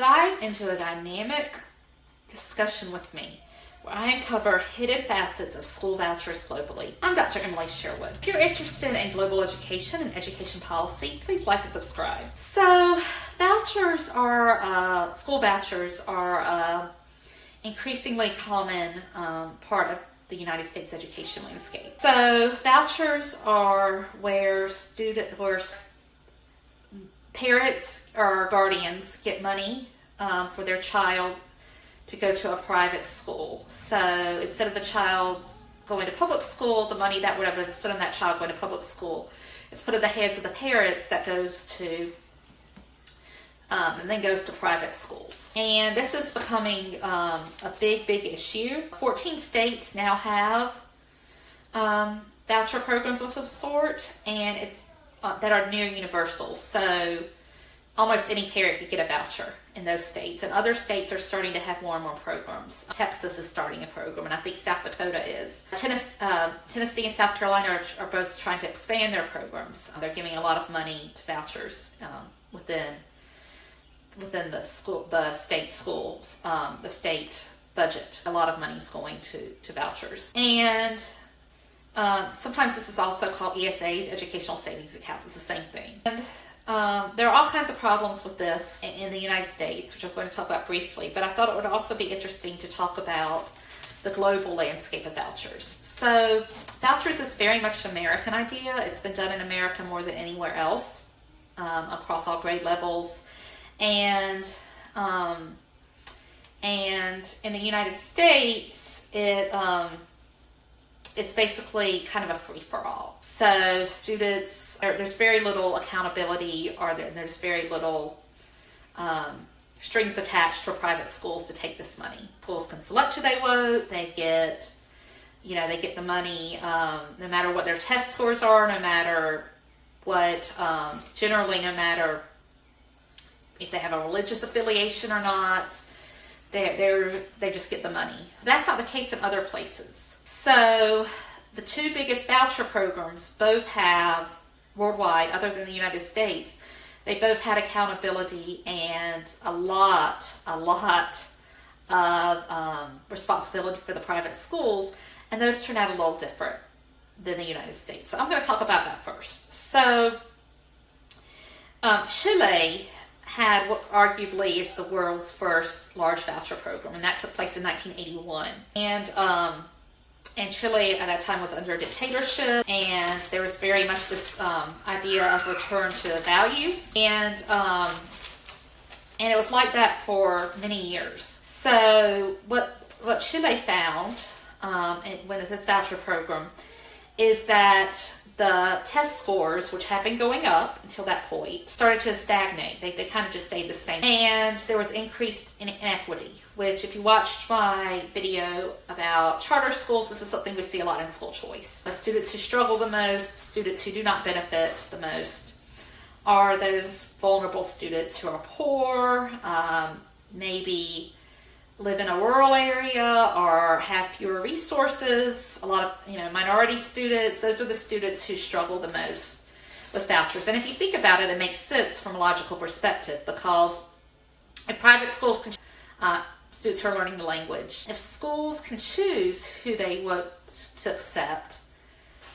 Dive into a dynamic discussion with me where I uncover hidden facets of school vouchers globally. I'm Dr. Emily Sherwood. If you're interested in global education and education policy, please like and subscribe. So, school vouchers are increasingly common part of the United States education landscape. So, vouchers are where parents or guardians get money for their child to go to a private school. So instead of the child going to public school, the money that would have been spent on that child going to public school is put in the hands of the parents that goes to and then goes to private schools. And this is becoming a big issue. 14 states now have voucher programs of some sort, and it's that are near universal. So almost any parent could get a voucher in those states. And other states are starting to have more and more programs. Texas is starting a program, and I think South Dakota is. Tennessee and South Carolina are both trying to expand their programs. They're giving a lot of money to vouchers within the state schools, the state budget. A lot of money is going to vouchers. And sometimes this is also called ESAs, Educational Savings Accounts. It's the same thing. And there are all kinds of problems with this in the United States, which I'm going to talk about briefly, but I thought it would also be interesting to talk about the global landscape of vouchers. So vouchers is very much an American idea. It's been done in America more than anywhere else, across all grade levels. And in the United States, it's basically kind of a free-for-all. So students, there's very little accountability, there's very little strings attached for private schools to take this money. Schools can select who they vote. They get the money no matter what their test scores are, no matter what, generally no matter if they have a religious affiliation or not, they just get the money. That's not the case in other places. So the two biggest voucher programs both have worldwide, other than the United States, they both had accountability and a lot of responsibility for the private schools, and those turn out a little different than the United States. So I'm going to talk about that first. So Chile had what arguably is the world's first large voucher program, and that took place in 1981. And Chile at that time was under dictatorship, and there was very much this idea of return to values, and it was like that for many years. So what Chile found with this voucher program is that the test scores, which had been going up until that point, started to stagnate. They kind of just stayed the same. And there was increased inequity, which if you watched my video about charter schools, this is something we see a lot in school choice. The students who struggle the most, students who do not benefit the most, are those vulnerable students who are poor, maybe live in a rural area or have fewer resources. A lot of minority students, those are the students who struggle the most with vouchers. And if you think about it, it makes sense from a logical perspective, because if private schools can students who are learning the language, if schools can choose who they want to accept,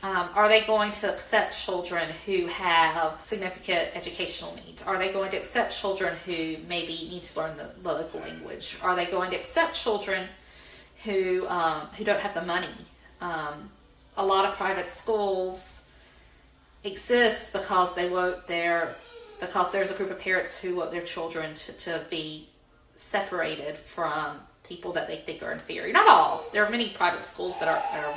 are they going to accept children who have significant educational needs? Are they going to accept children who maybe need to learn the local language? Are they going to accept children who don't have the money? A lot of private schools exist because there's a group of parents who want their children to be separated from people that they think are inferior. Not all. There are many private schools that are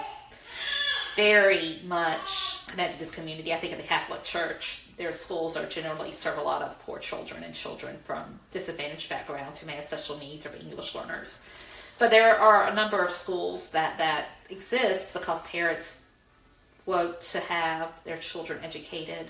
very much connected to the community. I think in the Catholic Church, their schools are generally serve a lot of poor children and children from disadvantaged backgrounds who may have special needs or be English learners. But there are a number of schools that exist because parents want to have their children educated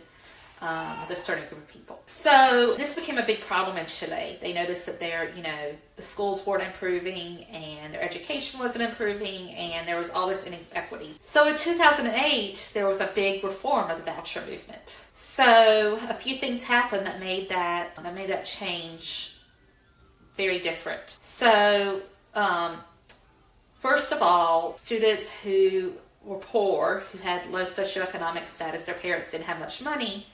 with a certain group of people. So this became a big problem in Chile. They noticed that the schools weren't improving and their education wasn't improving, and there was all this inequity. So in 2008, there was a big reform of the voucher movement. So a few things happened that made that change very different. So, first of all, students who were poor, who had low socioeconomic status, their parents didn't have much money,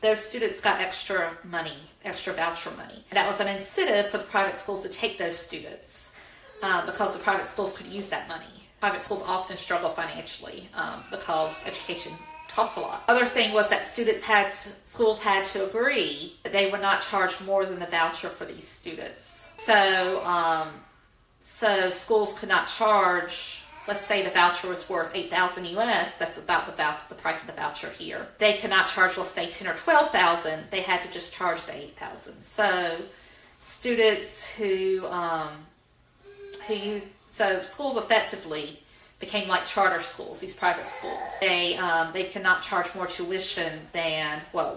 those students got extra money, extra voucher money. And that was an incentive for the private schools to take those students because the private schools could use that money. Private schools often struggle financially because education costs a lot. Other thing was that schools had to agree that they would not charge more than the voucher for these students. So schools could not charge, let's say the voucher was worth $8,000 US, that's about the price of the voucher here. They could not charge, let's say, $10,000 or $12,000. They had to just charge the $8,000. So students so schools effectively became like charter schools, these private schools. They cannot charge more tuition than what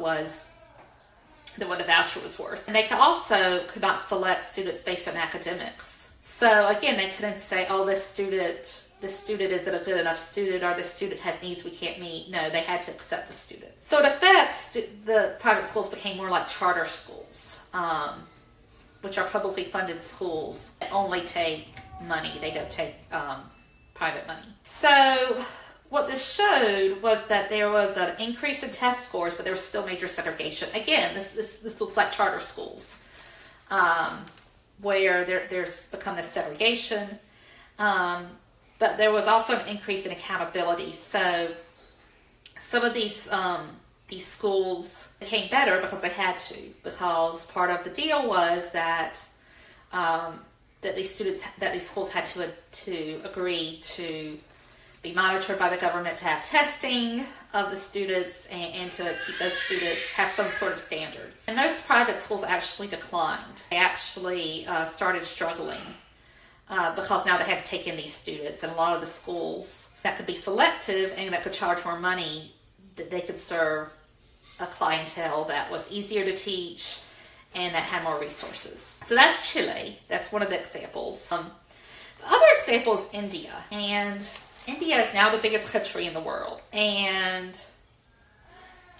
the voucher was worth. And they could not select students based on academics. So again, they couldn't say, oh, this student isn't a good enough student, or this student has needs we can't meet. No, they had to accept the students. So in effect, the private schools became more like charter schools, which are publicly funded schools that only take money. They don't take private money. So what this showed was that there was an increase in test scores, but there was still major segregation. Again, this looks like charter schools, where there's become this segregation. But there was also an increase in accountability. So some of these schools became better because they had to, because part of the deal was that these schools had to agree to be monitored by the government, to have testing of the students, and to keep those students, have some sort of standards. And most private schools actually declined. They actually started struggling because now they had to take in these students, and a lot of the schools that could be selective and that could charge more money, that they could serve a clientele that was easier to teach and that had more resources. So that's Chile. That's one of the examples. The other example is India. And India is now the biggest country in the world. And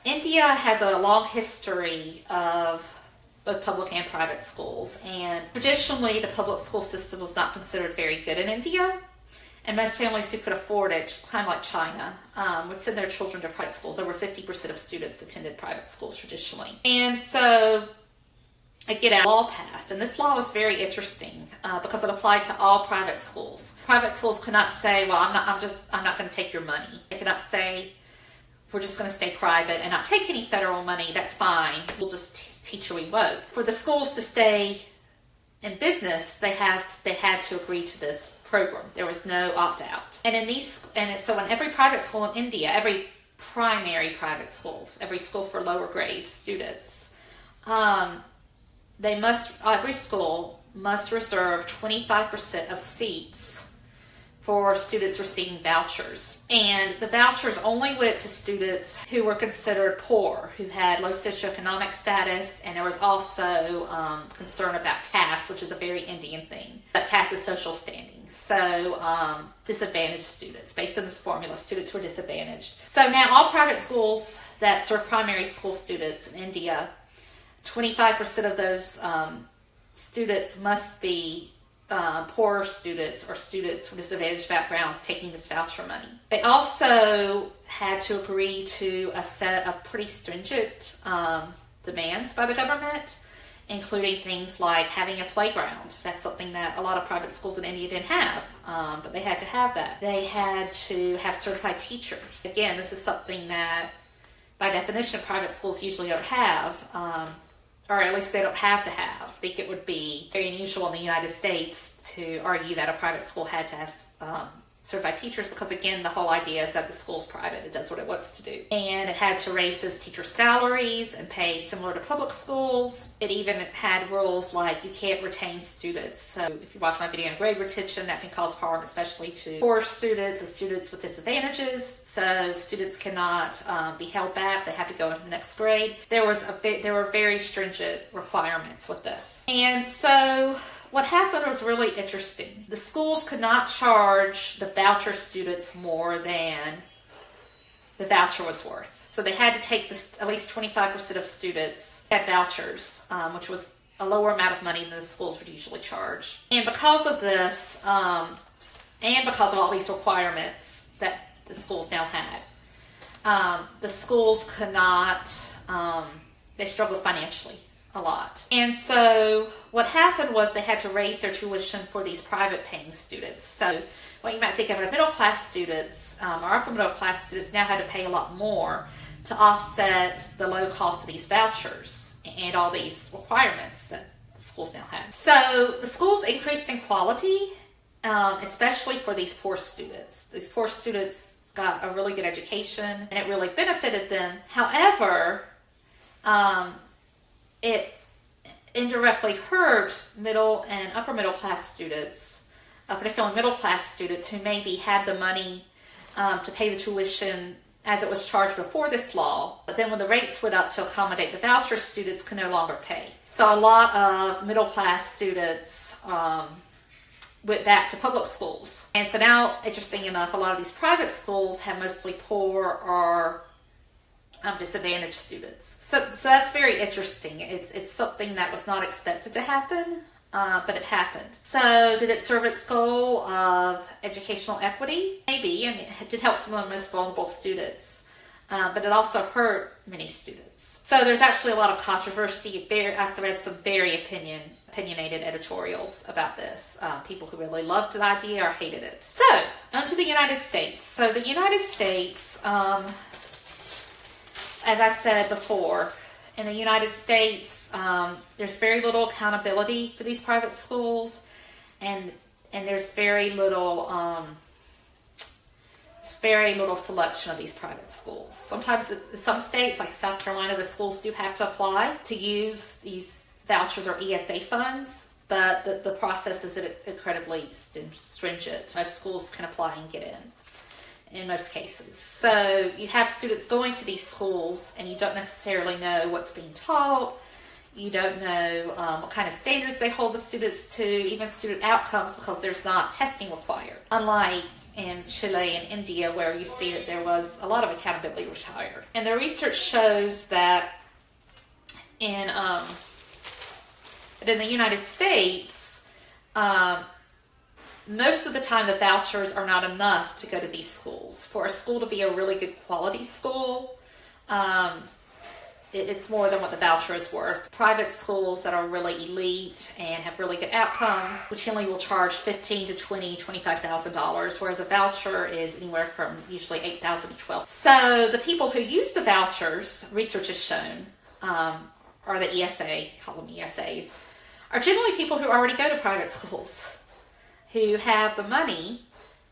India has a long history of both public and private schools. And traditionally, the public school system was not considered very good in India. And most families who could afford it, kind of like China, would send their children to private schools. Over 50% of students attended private schools traditionally. And so, again, a law passed. And this law was very interesting because it applied to all private schools. Private schools could not say, well, I'm not going to take your money. They could not say, we're just going to stay private and not take any federal money. That's fine. We'll just teach you we won't. For the schools to stay in business, they had to agree to this program. There was no opt-out. And so in every private school in India, every primary private school, every school for lower grade students, every school must reserve 25% of seats for students receiving vouchers. And the vouchers only went to students who were considered poor, who had low socioeconomic status, and there was also concern about caste, which is a very Indian thing. But caste is social standing. So disadvantaged students, based on this formula, students were disadvantaged. So now all private schools that serve primary school students in India, 25% of those students must be poorer students or students from disadvantaged backgrounds taking this voucher money. They also had to agree to a set of pretty stringent demands by the government, including things like having a playground. That's something that a lot of private schools in India didn't have, but they had to have that. They had to have certified teachers. Again, this is something that, by definition, private schools usually don't have. Or at least they don't have to have. I think it would be very unusual in the United States to argue that a private school had to have certified teachers, because again, the whole idea is that the school's private. It does what it wants to do. And it had to raise those teachers' salaries and pay similar to public schools. It even had rules like you can't retain students. So if you watch my video on grade retention, that can cause harm, especially to poor students and students with disadvantages. So students cannot be held back. They have to go into the next grade. There were very stringent requirements with this. And so what happened was really interesting. The schools could not charge the voucher students more than the voucher was worth. So they had to take at least 25% of students had vouchers, which was a lower amount of money than the schools would usually charge. And because of this, and because of all these requirements that the schools now had, the schools could not, they struggled financially a lot. And so what happened was they had to raise their tuition for these private paying students. So what you might think of as middle class students or upper middle class students now had to pay a lot more to offset the low cost of these vouchers and all these requirements that the schools now have. So the schools increased in quality, especially for these poor students. These poor students got a really good education and it really benefited them. However, it indirectly hurt middle and upper middle class students, particularly middle class students who maybe had the money to pay the tuition as it was charged before this law, but then when the rates went up to accommodate the voucher, students could no longer pay. So a lot of middle class students went back to public schools. And so now, interesting enough, a lot of these private schools have mostly poor or disadvantaged students. So that's very interesting. It's something that was not expected to happen, but it happened. So did it serve its goal of educational equity? Maybe. I mean, it did help some of the most vulnerable students, but it also hurt many students. So there's actually a lot of controversy. I read some very opinionated editorials about this. People who really loved the idea or hated it. So, on to the United States. So the United States, as I said before, in the United States, there's very little accountability for these private schools, and there's very little selection of these private schools. Sometimes in some states, like South Carolina, the schools do have to apply to use these vouchers or ESA funds, but the process is incredibly stringent. Most schools can apply and get in most cases. So you have students going to these schools and you don't necessarily know what's being taught. You don't know what kind of standards they hold the students to, even student outcomes, because there's not testing required. Unlike in Chile and India, where you see that there was a lot of accountability required. And the research shows that in the United States, most of the time the vouchers are not enough to go to these schools. For a school to be a really good quality school, it's more than what the voucher is worth. Private schools that are really elite and have really good outcomes routinely will charge $15,000 to $25,000, whereas a voucher is anywhere from usually $8,000 to $12,000. So the people who use the vouchers, research has shown, or the ESA, call them ESAs, are generally people who already go to private schools, who have the money,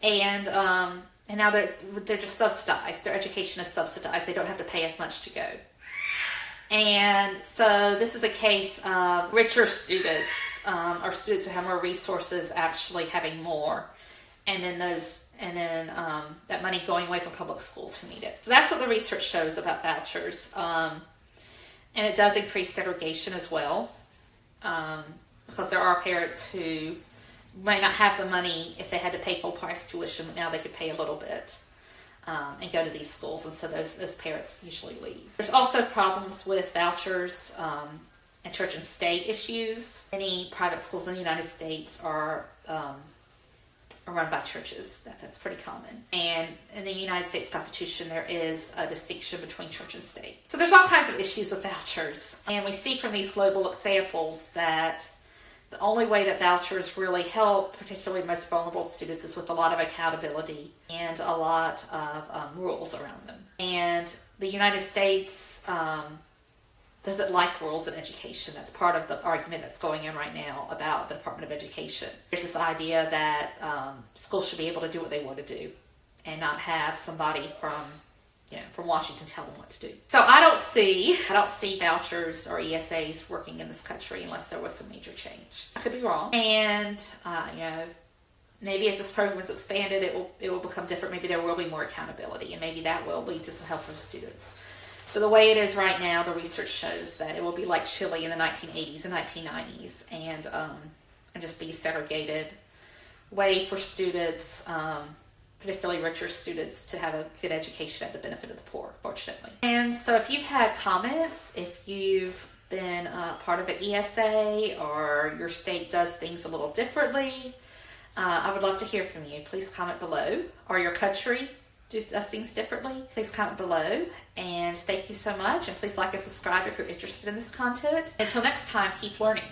and now they're just subsidized. Their education is subsidized. They don't have to pay as much to go. And so this is a case of richer students, or students who have more resources actually having more, and then that money going away from public schools who need it. So that's what the research shows about vouchers. And it does increase segregation as well, because there are parents who might not have the money if they had to pay full price tuition, but now they could pay a little bit and go to these schools, and so those parents usually leave. There's also problems with vouchers and church and state issues. Many private schools in the United States are run by churches. That's pretty common. And in the United States Constitution, there is a distinction between church and state. So there's all kinds of issues with vouchers. And we see from these global examples that the only way that vouchers really help, particularly the most vulnerable students, is with a lot of accountability and a lot of rules around them. And the United States doesn't like rules in education. That's part of the argument that's going on right now about the Department of Education. There's this idea that schools should be able to do what they want to do and not have somebody from Washington tell them what to do. So I don't see vouchers or ESAs working in this country unless there was some major change. I could be wrong. And maybe as this program is expanded, it will become different. Maybe there will be more accountability, and maybe that will lead to some help for the students. But the way it is right now, the research shows that it will be like Chile in the 1980s and 1990s, and just be a segregated way for students, particularly richer students, to have a good education at the benefit of the poor, fortunately. And so if you've had comments, if you've been part of an ESA, or your state does things a little differently. I would love to hear from you. Please comment below. Or your country does things differently. Please comment below. And thank you so much. And please like and subscribe if you're interested in this content. Until next time, keep learning.